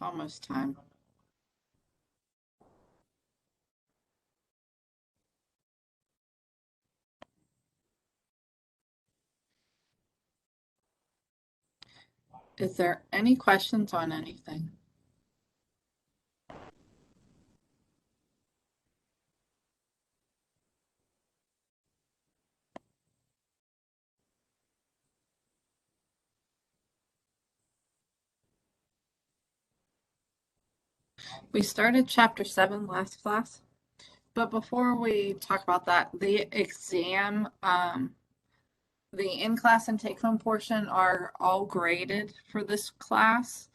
It's almost time. Is there any questions on anything? We started chapter 7 last class, but before we talk about that, the exam, the in-class and take-home portion are all graded for this class.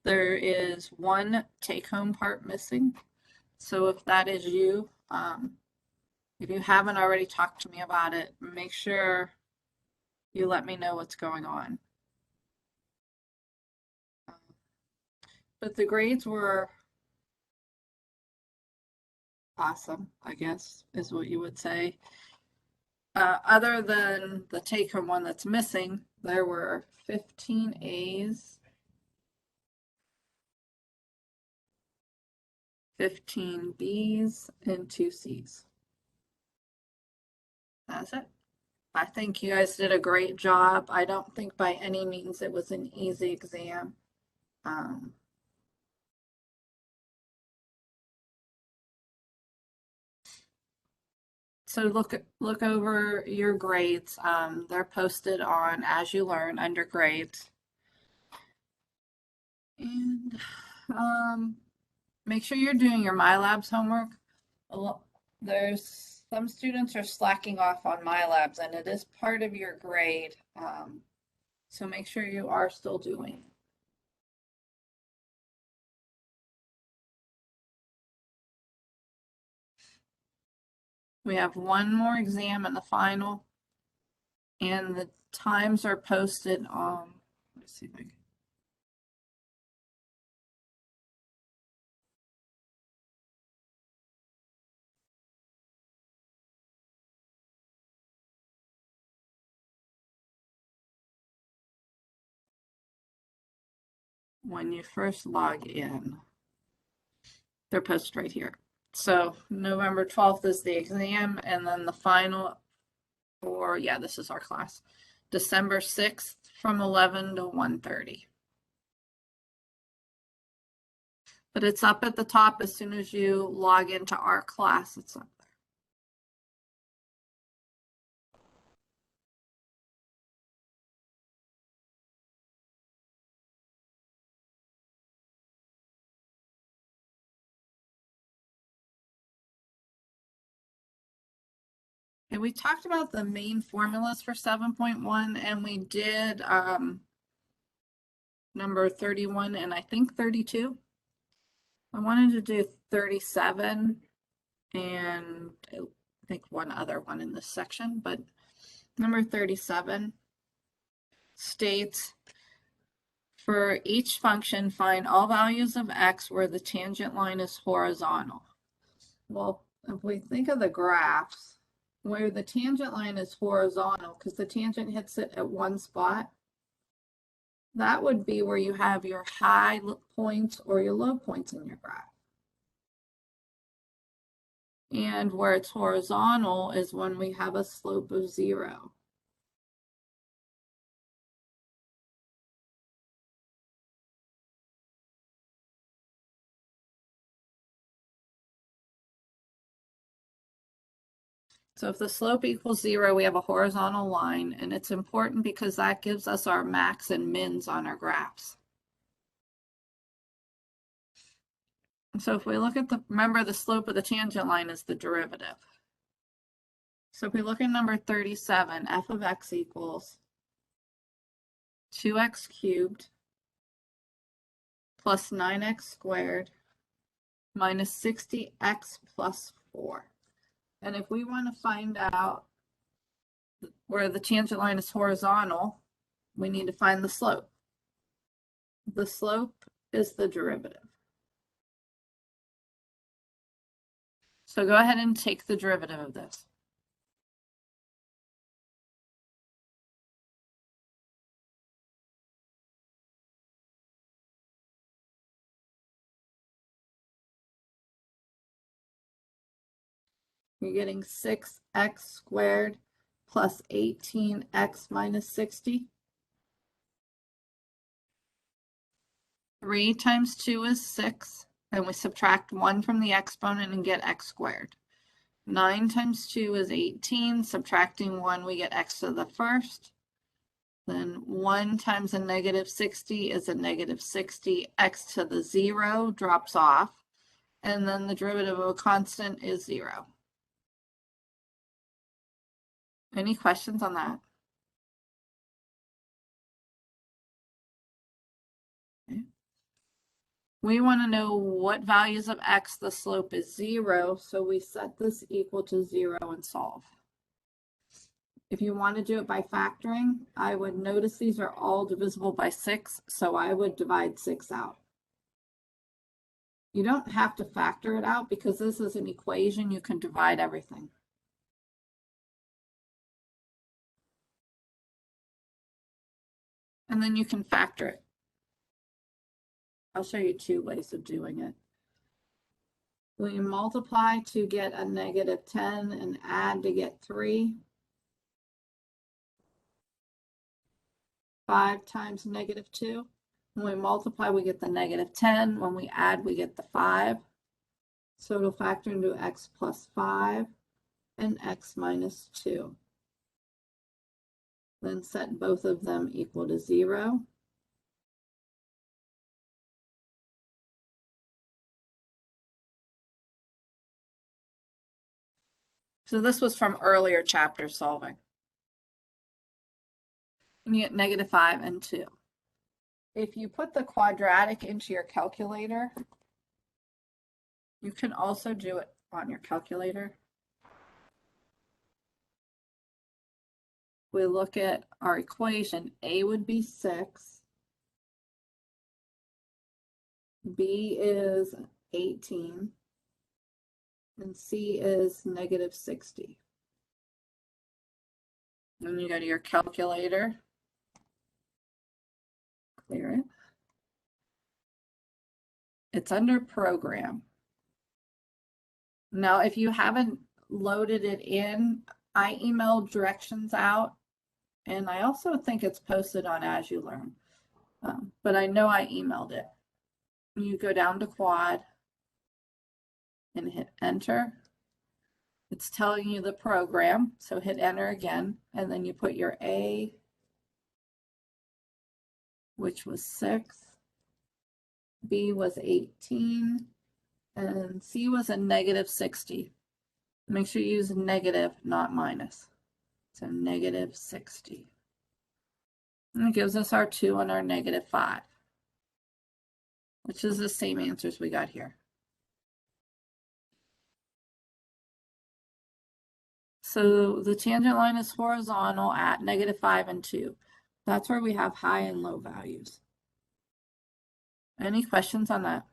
There is one take-home part missing. So if that is you, if you haven't already talked to me about it, make sure you let me know what's going on. But the grades were awesome, I guess, is what you would say. Other than the take-home one that's missing, there were 15 A's, 15 B's, and 2 C's. That's it. I think you guys did a great job. I don't think by any means it was an easy exam. So look over your grades. They're posted on As You Learn under grades. And make sure you're doing your MyLabs homework. There's some students are slacking off on MyLabs, and it is part of your grade. So make sure you are still doing it. We have one more exam in the final, and the times are posted on, let's see if I can. When you first log in, they're posted right here. So November 12th is the exam, and then the final, or yeah, this is our class, December 6th from 11 to 1:30. But it's up at the top as soon as you log into our class. It's up there. And we talked about the main formulas for 7.1, and we did number 31 and I think 32. I wanted to do 37 and I think one other one in this section, but number 37 states, for each function, find all values of x where the tangent line is horizontal. Well, if we think of the graphs, where the tangent line is horizontal, because the tangent hits it at one spot, that would be where you have your high points or your low points in your graph. And where it's horizontal is when we have a slope of 0. So if the slope equals 0, we have a horizontal line, and it's important because that gives us our max and mins on our graphs. So if we look at remember the slope of the tangent line is the derivative. So if we look at number 37, f of x equals 2x cubed plus 9x squared minus 60x plus 4. And if we want to find out where the tangent line is horizontal, we need to find the slope. The slope is the derivative. So go ahead and take the derivative of this. you're getting 6x squared plus 18x minus 60. 3 times 2 is 6, and we subtract 1 from the exponent and get x squared. 9 times 2 is 18, subtracting 1 we get x to the first. Then 1 times a negative 60 is a negative 60, x to the 0 drops off, and then the derivative of a constant is 0. Any questions on that? Okay. We want to know what values of x the slope is 0, so we set this equal to 0 and solve. If you want to do it by factoring, I would notice these are all divisible by 6, so I would divide 6 out. You don't have to factor it out because this is an equation. You can divide everything. And then you can factor it. I'll show you 2 ways of doing it. We multiply to get a negative 10 and add to get 3. 5 times negative 2. When we multiply, we get the negative 10. When we add, we get the 5. So it'll factor into x plus 5 and x minus 2. Then set both of them equal to 0. So this was from earlier chapter solving. And you get negative 5 and 2. If you put the quadratic into your calculator, you can also do it on your calculator. We look at our equation. A would be 6. B is 18. And C is negative 60. Then you go to your calculator, clear it. It's under program. Now, if you haven't loaded it in, I emailed directions out, and I also think it's posted on As You Learn, but I know I emailed it. You go down to quad and hit enter. It's telling you the program, so hit enter again, and then you put your A, which was 6, B was 18, and C was a negative 60. Make sure you use negative, not minus. So negative 60. And it gives us our 2 and our negative 5, which is the same answers we got here. So the tangent line is horizontal at negative 5 and 2. That's where we have high and low values. Any questions on that?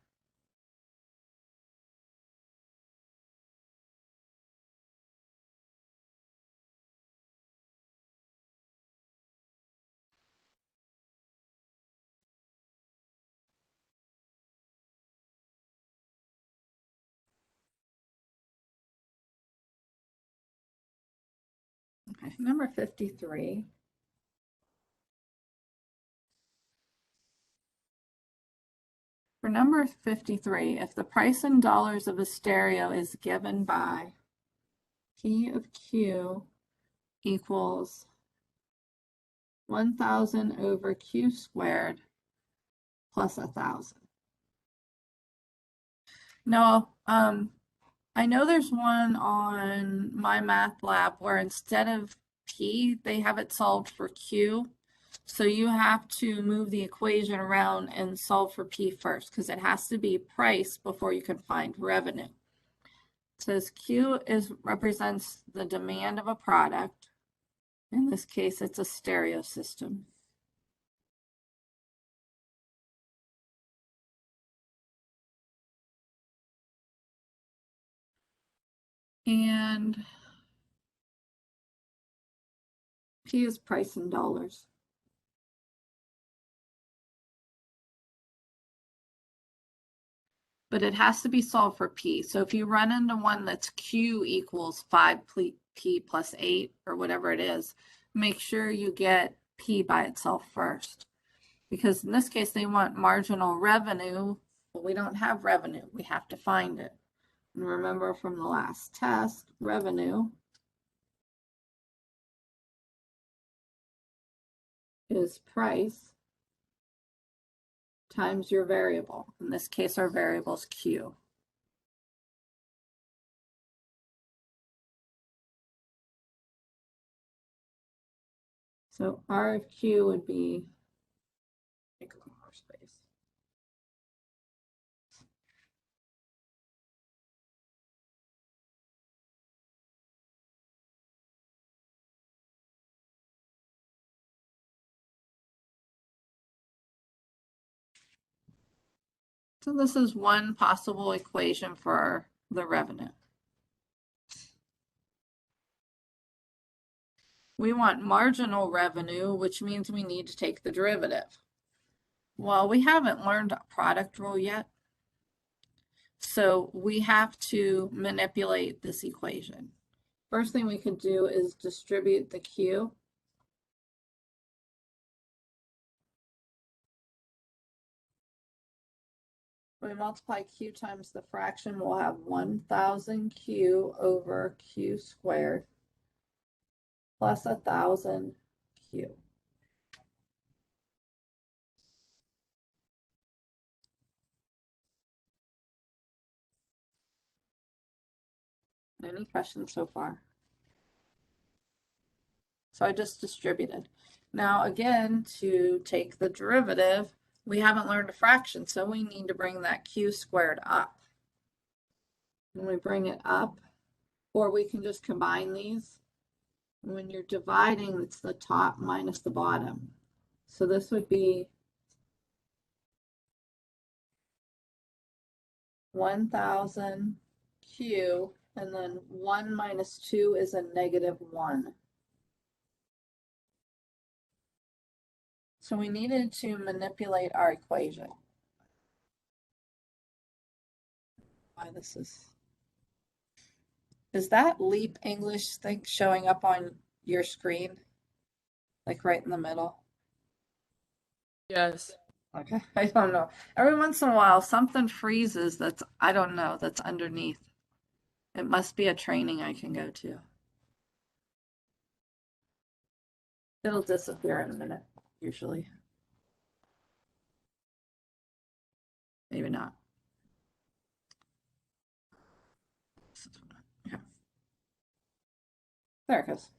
Okay, number 53. For number 53, if the price in dollars of a stereo is given by P of Q equals 1,000 over Q squared plus 1,000. No, I know there's one on my math lab where instead of P, they have it solved for Q. So you have to move the equation around and solve for P first because it has to be price before you can find revenue. It says Q represents the demand of a product. In this case, it's a stereo system. And P is price in dollars. but it has to be solved for P. So if you run into one that's Q equals 5P plus 8 or whatever it is, make sure you get P by itself first. Because in this case, they want marginal revenue. Well, we don't have revenue. We have to find it. And remember from the last test, revenue is price times your variable. In this case, our variable is Q. So R of Q would be, make a little more space. So this is one possible equation for the revenue. We want marginal revenue, which means we need to take the derivative. Well, we haven't learned a product rule yet, so we have to manipulate this equation. First thing we could do is distribute the Q. When we multiply Q times the fraction, we'll have 1,000 Q over Q squared plus 1,000 Q. Any questions so far? So I just distributed. Now again, to take the derivative, we haven't learned a fraction, so we need to bring that Q squared up. When we bring it up, or we can just combine these. When you're dividing, it's the top minus the bottom. So this would be 1,000 Q, and then 1 minus 2 is a -1. So we needed to manipulate our equation. Why this is that Leap English thing showing up on your screen? Like right in the middle? Yes. Okay, I don't know. Every once in a while, something freezes that's, I don't know, that's underneath. It must be a training I can go to. It'll disappear in a minute, usually. Maybe not. Yeah. There it goes.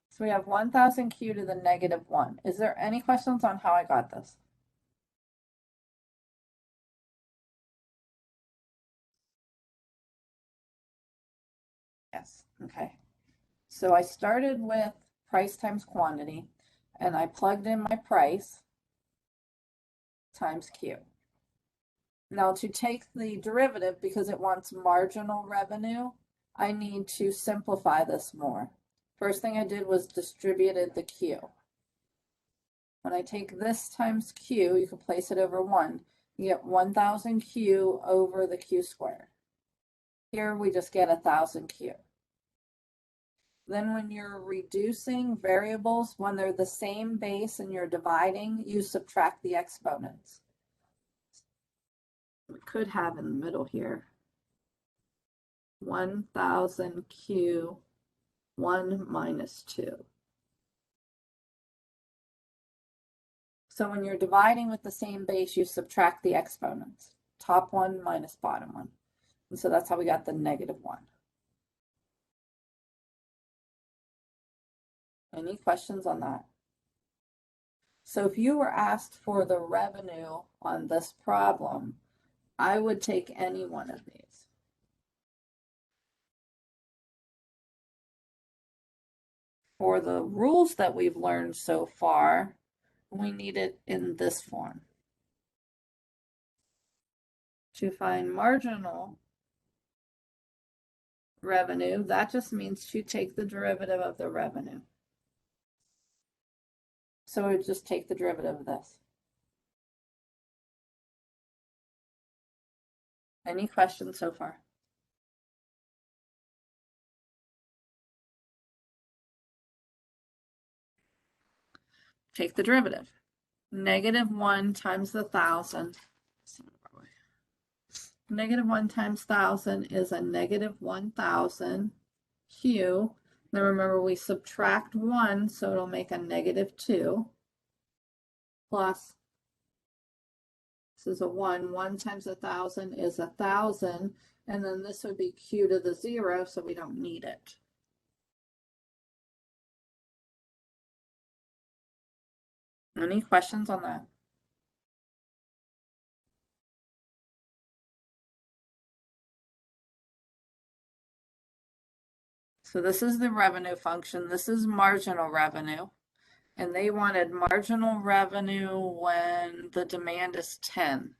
So we have 1,000 Q to the -1. Is there any questions on how I got this? Yes, okay. So I started with price times quantity, and I plugged in my price times Q. Now to take the derivative, because it wants marginal revenue, I need to simplify this more. First thing I did was distributed the Q. When I take this times Q, you can place it over 1. You get 1,000 Q over the Q squared. Here we just get 1,000 Q. Then when you're reducing variables, when they're the same base and you're dividing, you subtract the exponents. We could have in the middle here 1,000 Q 1 minus 2. So when you're dividing with the same base, you subtract the exponents. Top one minus bottom one. And so that's how we got the -1. Any questions on that? So if you were asked for the revenue on this problem, I would take any one of these. For the rules that we've learned so far, we need it in this form. To find marginal revenue, that just means to take the derivative of the revenue. So we would just take the derivative of this. Any questions so far? Take the derivative. -1 times the 1,000. -1 times 1,000 is a -1,000 Q. Then remember we subtract 1, so it'll make a -2 plus, this is a 1. 1 times 1,000 is 1,000, and then this would be Q to the 0, so we don't need it. Any questions on that? So this is the revenue function. This is marginal revenue. And they wanted marginal revenue when the demand is 10.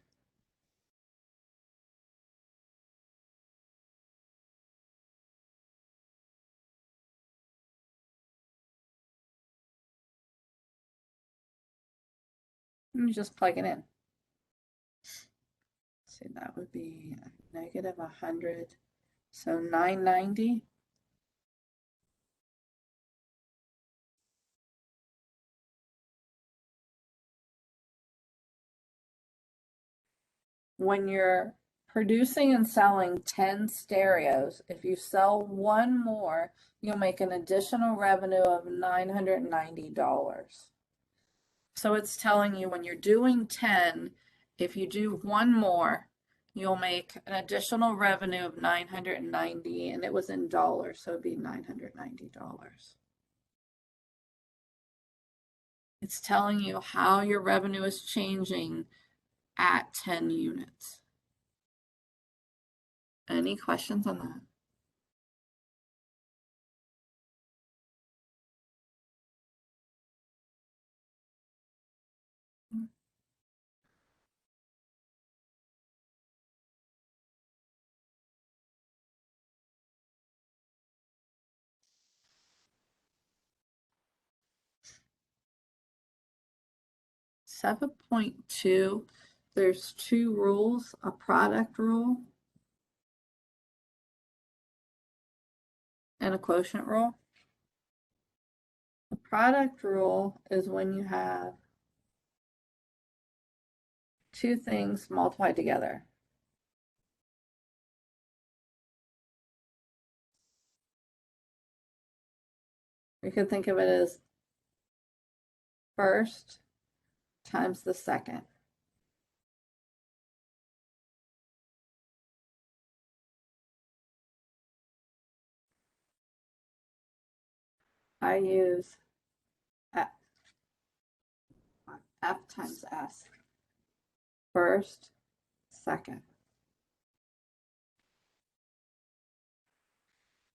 You just plug it in. So that would be -100. So 990. When you're producing and selling 10 stereos, if you sell one more, you'll make an additional revenue of $990. So it's telling you when you're doing 10, if you do one more, you'll make an additional revenue of 990, and it was in dollars, so it'd be $990. It's telling you how your revenue is changing at 10 units. Any questions on that? 7.2, there's two rules, a product rule and a quotient rule. The product rule is when you have two things multiplied together. You could think of it as first times the second. I use F times S. First, second.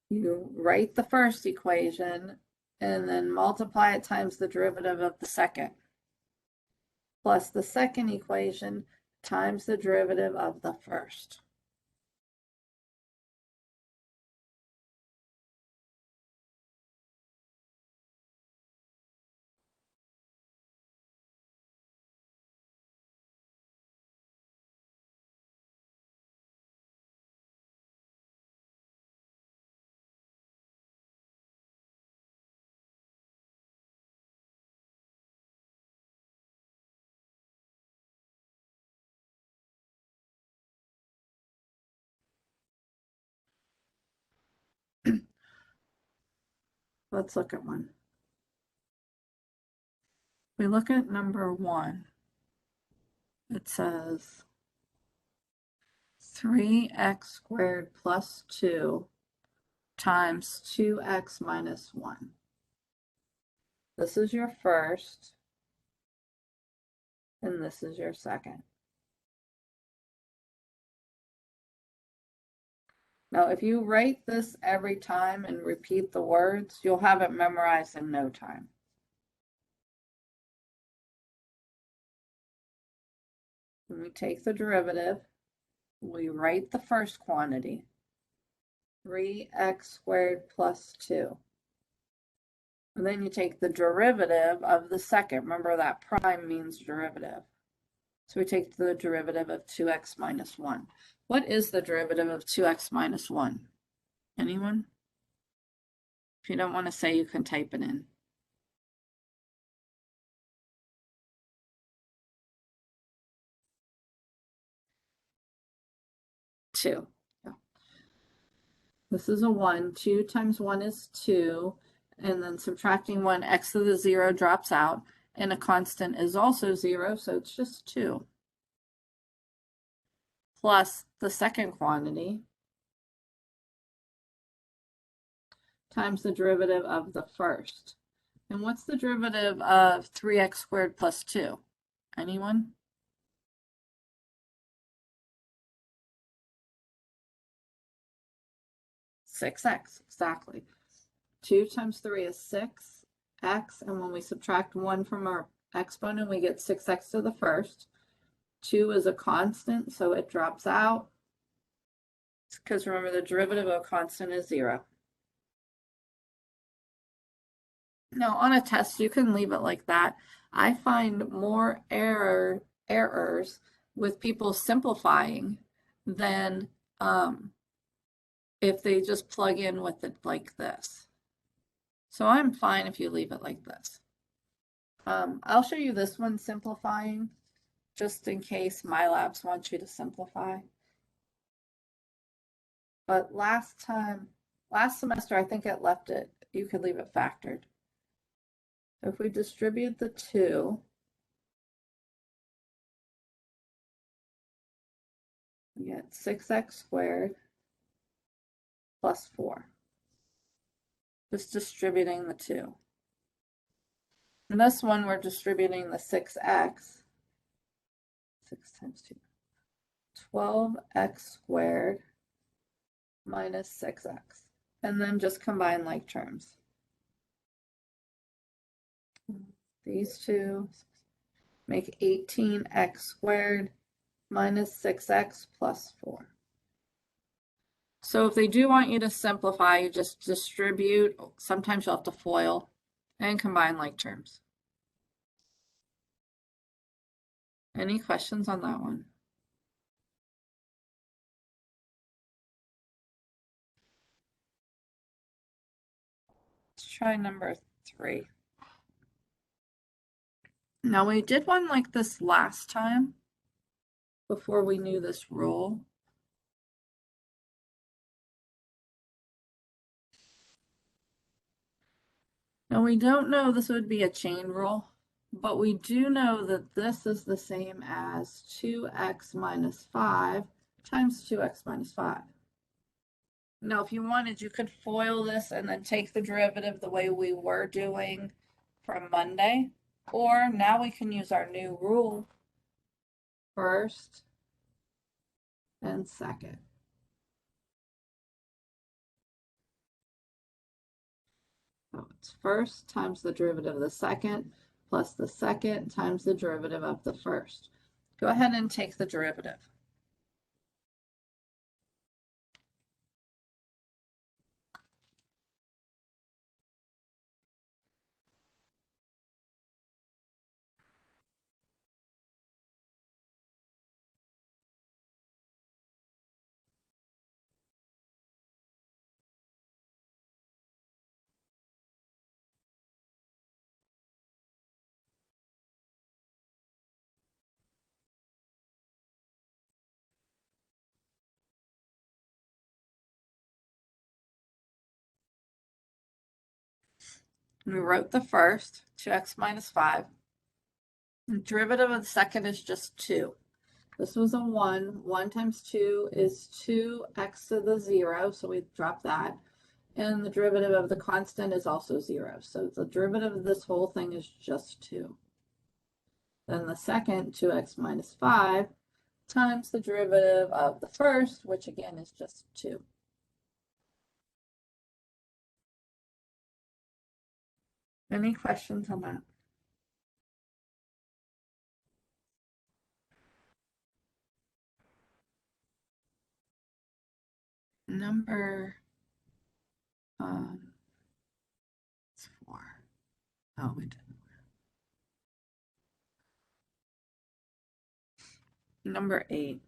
You write the first equation and then multiply it times the derivative of the second, plus the second equation times the derivative of the first. Let's look at one. We look at number 1. It says 3x squared plus 2 times 2x minus 1. This is your first, and this is your second. Now, if you write this every time and repeat the words, you'll have it memorized in no time. When we take the derivative, we write the first quantity, 3x squared plus 2. And then you take the derivative of the second. Remember that prime means derivative. So we take the derivative of 2x minus 1. What is the derivative of 2x minus 1? Anyone? If you don't want to say, you can type it in. 2. Yeah. This is a 1. 2 times 1 is 2. And then subtracting 1, x to the 0 drops out. And a constant is also 0, so it's just 2. Plus the second quantity times the derivative of the first. And what's the derivative of 3x squared plus 2? Anyone? 6x, exactly. 2 times 3 is 6x, and when we subtract 1 from our exponent, we get 6x to the first. 2 is a constant, so it drops out. Because remember, the derivative of a constant is 0. Now, on a test, you can leave it like that. I find more errors with people simplifying than if they just plug in with it like this. So I'm fine if you leave it like this. I'll show you this one simplifying, just in case MyLabs wants you to simplify. But last semester, I think it left it, you could leave it factored. If we distribute the 2, we get 6x squared plus 4. Just distributing the 2. In this one, we're distributing the 6x. 6 times 2. 12x squared minus 6x. And then just combine like terms. These two make 18x squared minus 6x plus 4. So if they do want you to simplify, you just distribute. Sometimes you'll have to FOIL and combine like terms. Any questions on that one? Let's try number 3. Now we did one like this last time before we knew this rule. Now we don't know this would be a chain rule, but we do know that this is the same as 2x minus 5 times 2x minus 5. Now, if you wanted, you could FOIL this and then take the derivative the way we were doing from Monday. Or now we can use our new rule, first and second. So it's first times the derivative of the second plus the second times the derivative of the first. Go ahead and take the derivative. We wrote the first, 2x minus 5. The derivative of the second is just 2. This was a 1. 1 times 2 is 2x to the 0, so we drop that. And the derivative of the constant is also 0. So the derivative of this whole thing is just 2. Then the second, 2x minus 5, times the derivative of the first, which again is just 2. Any questions on that? Number 4. Oh, we didn't. Number 8.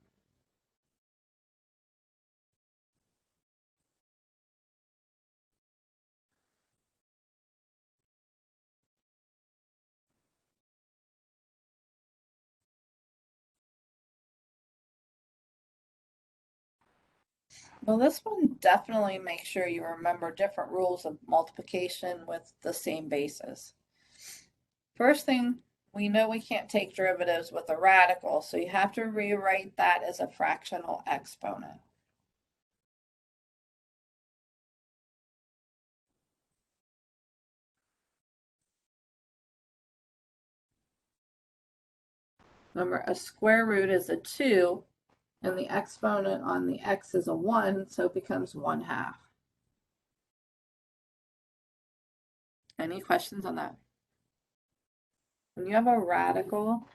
Well, this one definitely makes sure you remember different rules of multiplication with the same bases. First thing, we know we can't take derivatives with a radical, so you have to rewrite that as a fractional exponent. Remember, a square root is a 2, and the exponent on the x is a 1, so it becomes 1/2. Any questions on that? When you have a radical,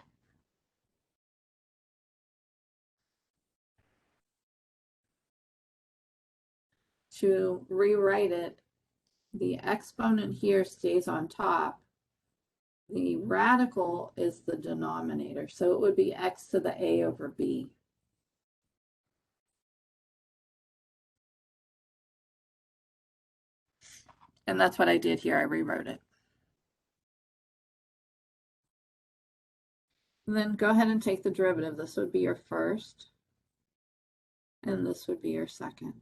to rewrite it, the exponent here stays on top. The radical is the denominator, so it would be x to the a over b. And that's what I did here. I rewrote it. And then go ahead and take the derivative. This would be your first, and this would be your second.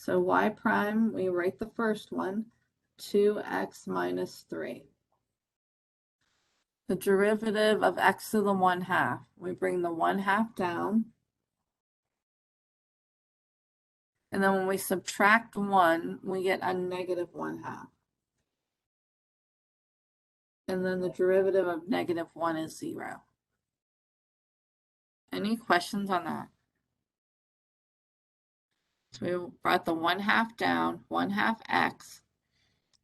So y prime, we write the first one, 2x minus 3. The derivative of x to the 1/2. We bring the 1/2 down. And then when we subtract 1, we get a negative 1/2. And then the derivative of negative 1 is 0. Any questions on that? So we brought the 1/2 down, 1/2 x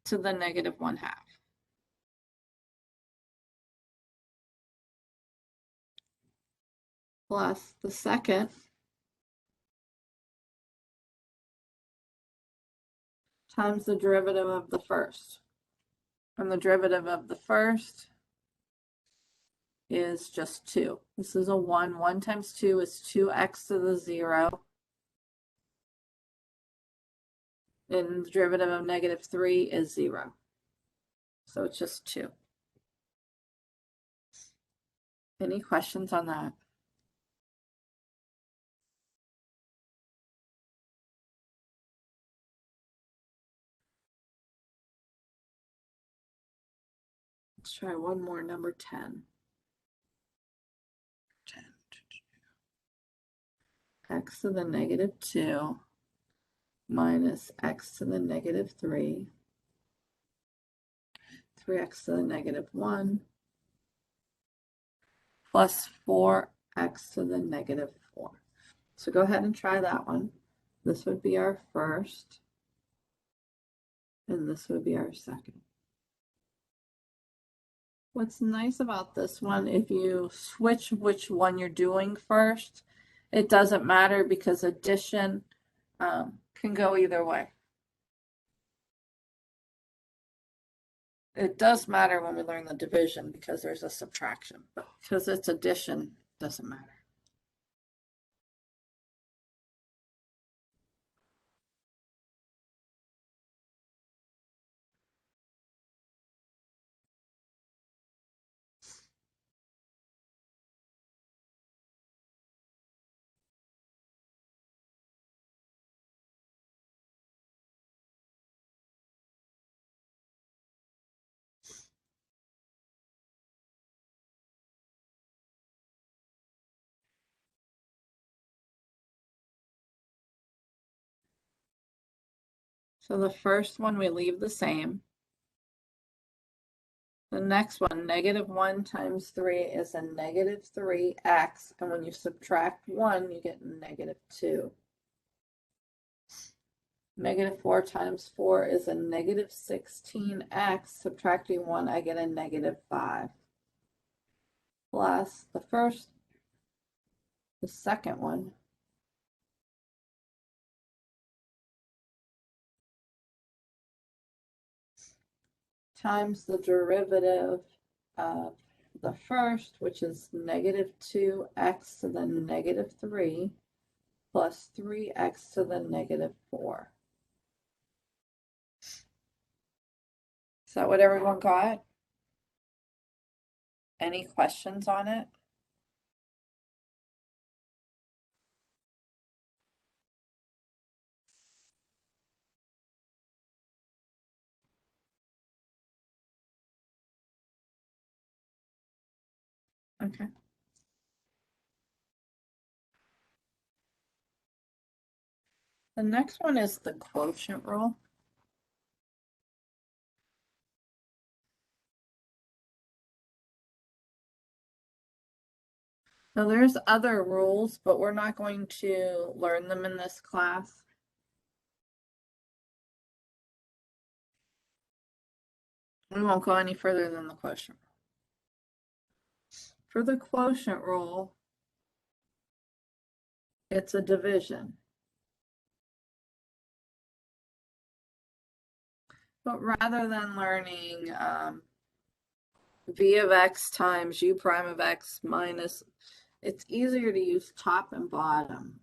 to the negative 1/2. Plus the second times the derivative of the first. And the derivative of the first is just 2. This is a 1. 1 times 2 is 2x to the 0. And the derivative of negative 3 is 0. So it's just 2. Any questions on that? Let's try one more, number 10. 10. X to the negative 2 minus x to the negative 3, 3x to the negative 1, plus 4x to the negative 4. So go ahead and try that one. This would be our first, and this would be our second. What's nice about this one, if you switch which one you're doing first, it doesn't matter because addition can go either way. It does matter when we learn the division because there's a subtraction, but because it's addition, it doesn't matter. So the first one we leave the same. The next one, negative 1 times 3 is a negative 3x, and when you subtract 1, you get negative 2. Negative 4 times 4 is a negative 16x. Subtracting 1, I get a negative 5. plus the second one times the derivative of the first, which is negative 2x to the negative 3 plus 3x to the negative 4. Is that what everyone got? Any questions on it? Okay. The next one is the quotient rule. Now there's other rules, but we're not going to learn them in this class. We won't go any further than the quotient rule. For the quotient rule, it's a division. But rather than learning v of x times u prime of x minus, it's easier to use top and bottom.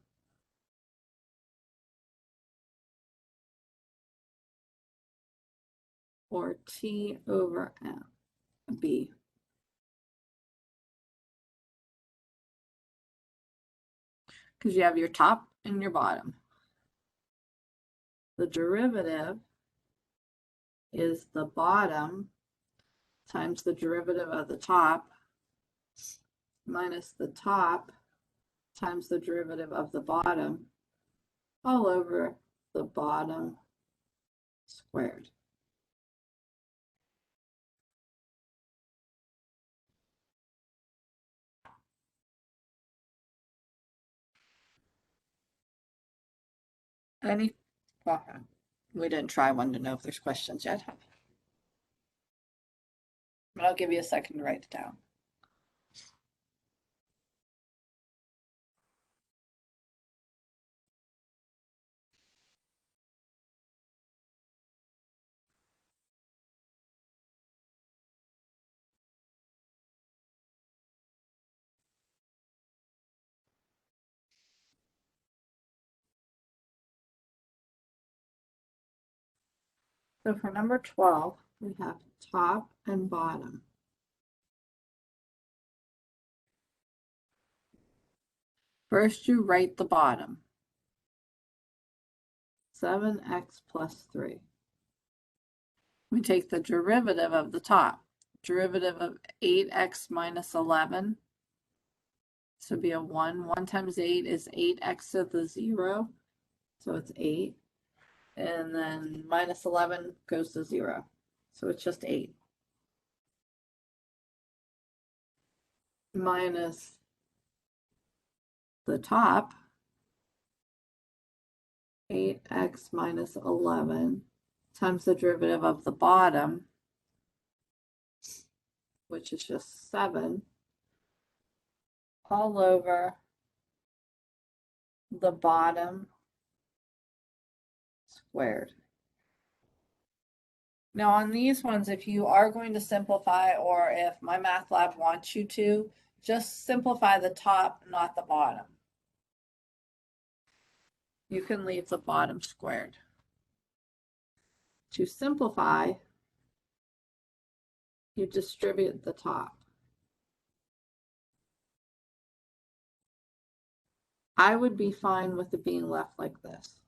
Or t over b. Because you have your top and your bottom. The derivative is the bottom times the derivative of the top minus the top times the derivative of the bottom all over the bottom squared. Any? Okay. We didn't try one to know if there's questions yet. But I'll give you a second to write it down. So for number 12, we have top and bottom. First, you write the bottom. 7x plus 3. We take the derivative of the top. Derivative of 8x minus 11. So it'd be a 1. 1 times 8 is 8x to the 0. So it's 8. And then minus 11 goes to 0. So it's just 8. Minus the top, 8x minus 11 times the derivative of the bottom, which is just 7, all over the bottom squared. Now on these ones, if you are going to simplify, or if my math lab wants you to, just simplify the top, not the bottom. You can leave the bottom squared. To simplify, you distribute the top. I would be fine with it being left like this.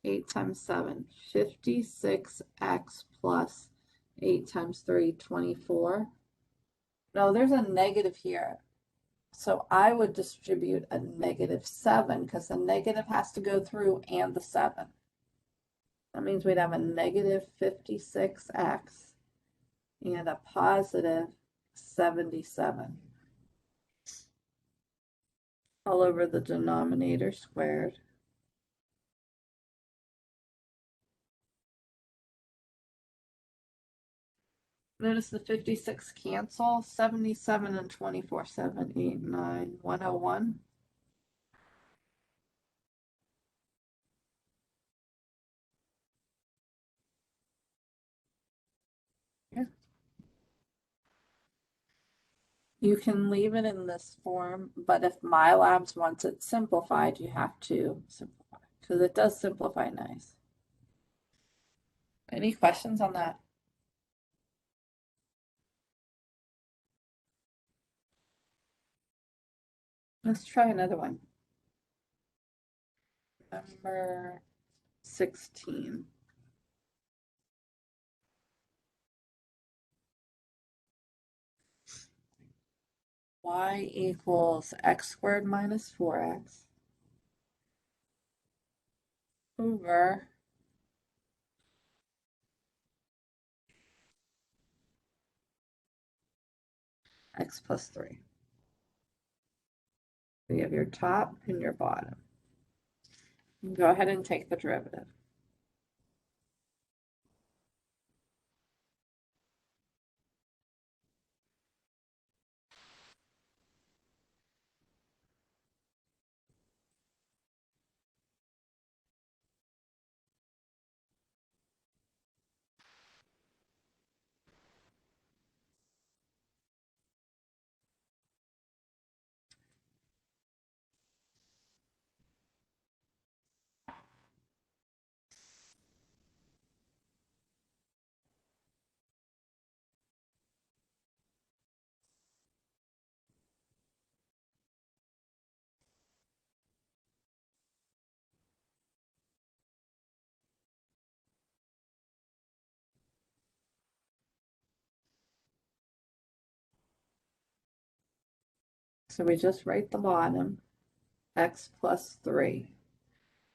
8 times 7, 56x plus 8 times 3, 24. No, there's a negative here. So I would distribute a negative 7 because the negative has to go through and the 7. That means we'd have a negative 56x and a positive 77 all over the denominator squared. Notice the 56 cancel, 77 and 24, 7, 8, 9, 101. Yeah. You can leave it in this form, but if MyLabs wants it simplified, you have to simplify because it does simplify nice. Any questions on that? Let's try another one. Number 16. Y equals x squared minus 4x over x plus 3. You have your top and your bottom. Go ahead and take the derivative. So we just write the bottom, x plus 3.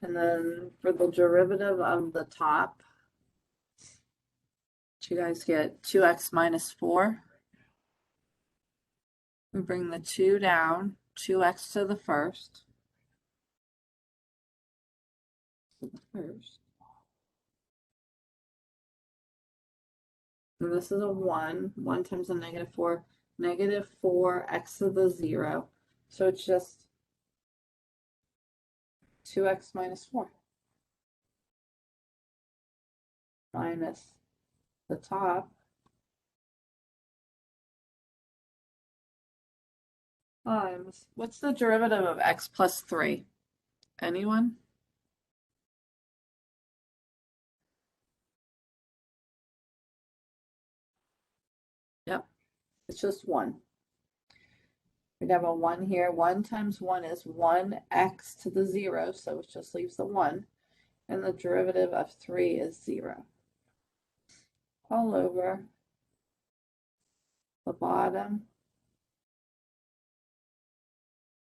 And then for the derivative of the top, you guys get 2x minus 4. We bring the 2 down, 2x to the first. And this is a 1. 1 times a negative 4. Negative 4x to the 0. So it's just 2x minus 4. Minus the top times, what's the derivative of x plus 3? Anyone? Yep, it's just 1. We'd have a 1 here. 1 times 1 is 1x to the 0, so it just leaves the 1. And the derivative of 3 is 0. All over the bottom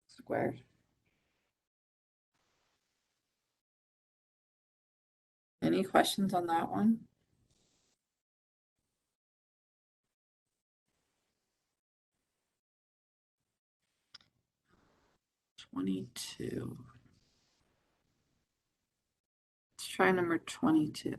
squared. Any questions on that one? 22. Let's try number 22.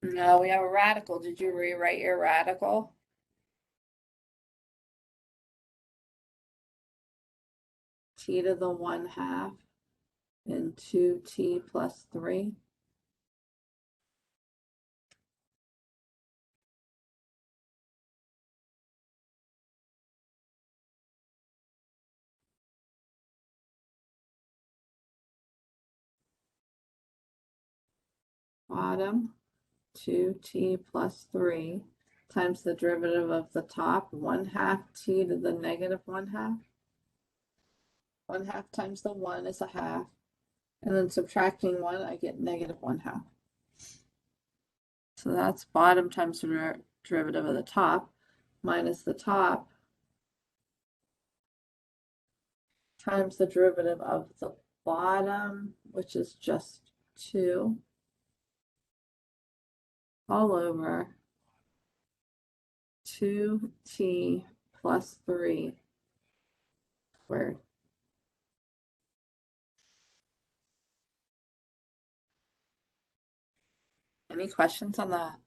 No, we have a radical. Did you rewrite your radical? T to the 1/2 and 2t plus 3. bottom 2t plus 3 times the derivative of the top 1/2 t to the negative 1/2. 1/2 times the 1 is a half. And then subtracting 1, I get negative 1/2. So that's bottom times the derivative of the top minus the top times the derivative of the bottom, which is just 2, all over 2t plus 3 squared. Any questions on that?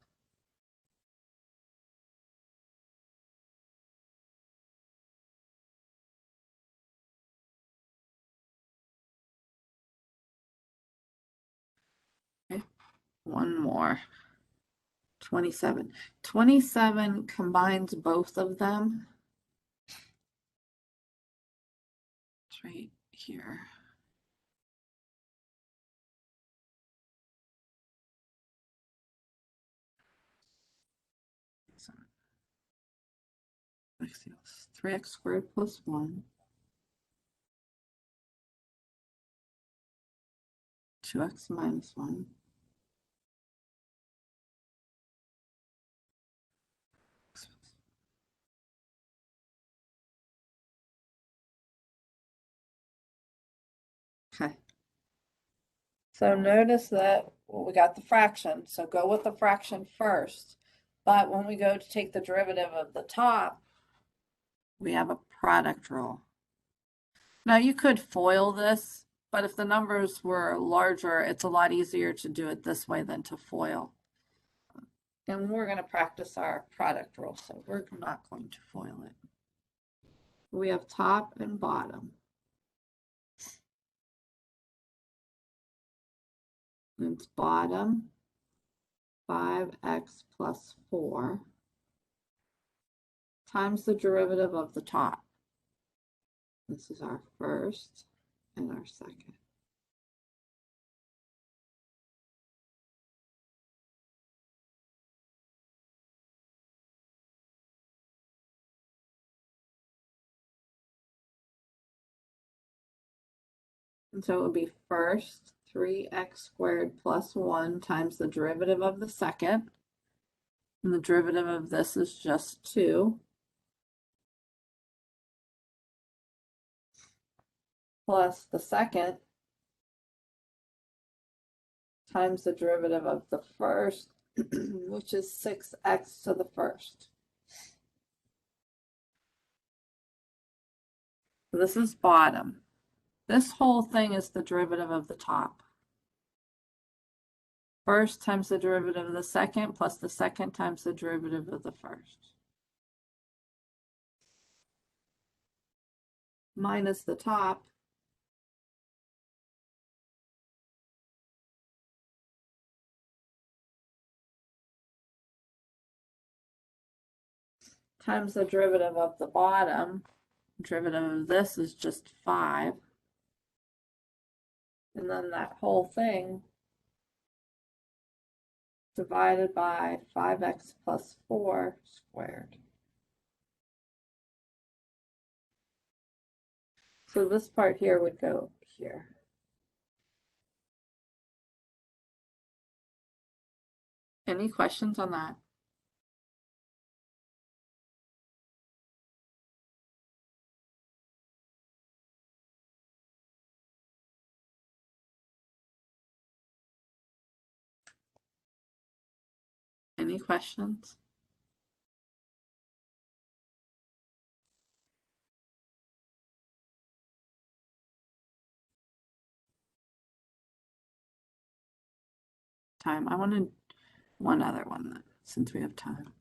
Okay. One more. 27. 27 combines both of them. It's right here. So 3x squared plus 1. 2x minus 1. Okay. So notice that we got the fraction, so go with the fraction first. But when we go to take the derivative of the top, we have a product rule. Now you could FOIL this, but if the numbers were larger, it's a lot easier to do it this way than to FOIL. And we're going to practice our product rule, so we're not going to FOIL it. We have top and bottom. It's bottom 5x plus 4 times the derivative of the top. This is our first and our second. And so it would be first 3x squared plus 1 times the derivative of the second. And the derivative of this is just 2. Plus the second times the derivative of the first, which is 6x to the first. So this is bottom. This whole thing is the derivative of the top. First times the derivative of the second plus the second times the derivative of the first. Minus the top times the derivative of the bottom. Derivative of this is just 5. And then that whole thing divided by 5x plus 4 squared. So this part here would go here. Any questions on that? Any questions? Time. I wanted one other one since we have time.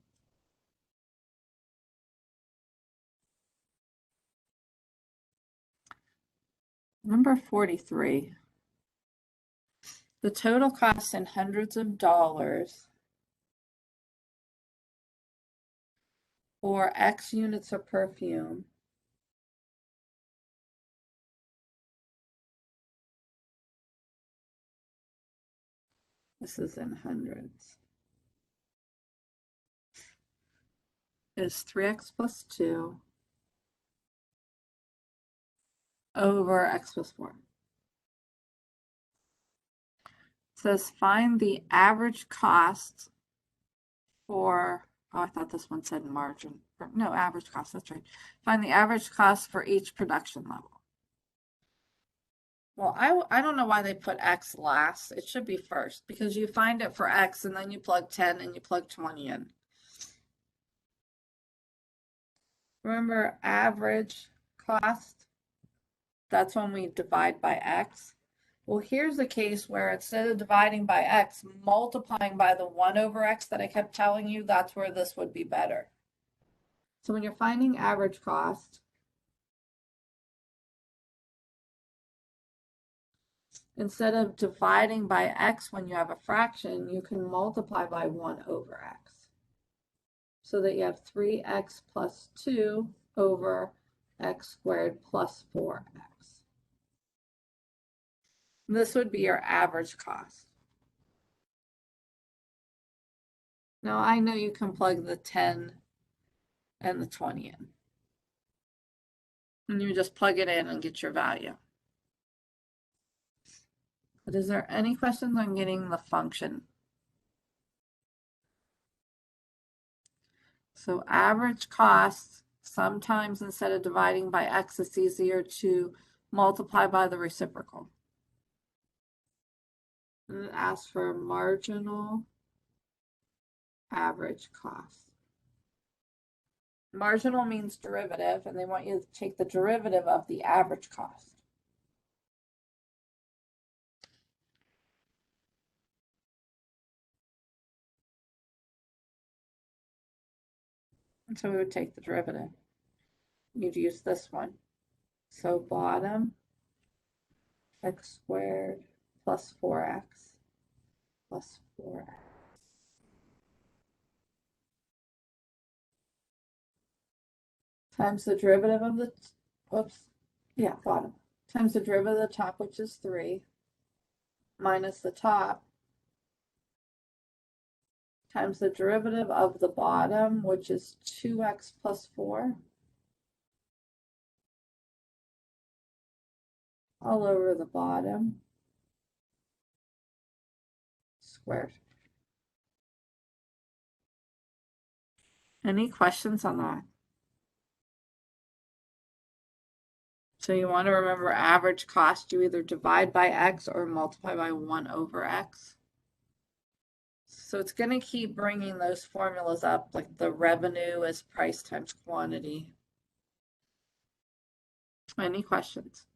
Number 43. The total cost in hundreds of dollars for X units of perfume this is in hundreds, is 3x plus 2 over x plus 4. It says find the average cost for, oh, I thought this one said margin. No, average cost, that's right. Find the average cost for each production level. Well, I don't know why they put X last. It should be first because you find it for X and then you plug 10 and you plug 20 in. Remember average cost? That's when we divide by X. Well, here's a case where instead of dividing by X, multiplying by the 1 over X that I kept telling you, that's where this would be better. So when you're finding average cost, instead of dividing by X when you have a fraction, you can multiply by 1 over X. So that you have 3x plus 2 over x squared plus 4x. This would be your average cost. Now I know you can plug the 10 and the 20 in. And you just plug it in and get your value. But is there any questions on getting the function? So average cost, sometimes instead of dividing by x, it's easier to multiply by the reciprocal. And it asks for marginal average cost. Marginal means derivative, and they want you to take the derivative of the average cost. And so we would take the derivative. You'd use this one. So bottom x squared plus 4x plus 4x. Times the derivative of the, bottom. Times the derivative of the top, which is 3, minus the top, times the derivative of the bottom, which is 2x plus 4, all over the bottom, squared. Any questions on that? So you want to remember average cost, you either divide by x or multiply by 1 over x. So it's going to keep bringing those formulas up, like the revenue is price times quantity. Any questions?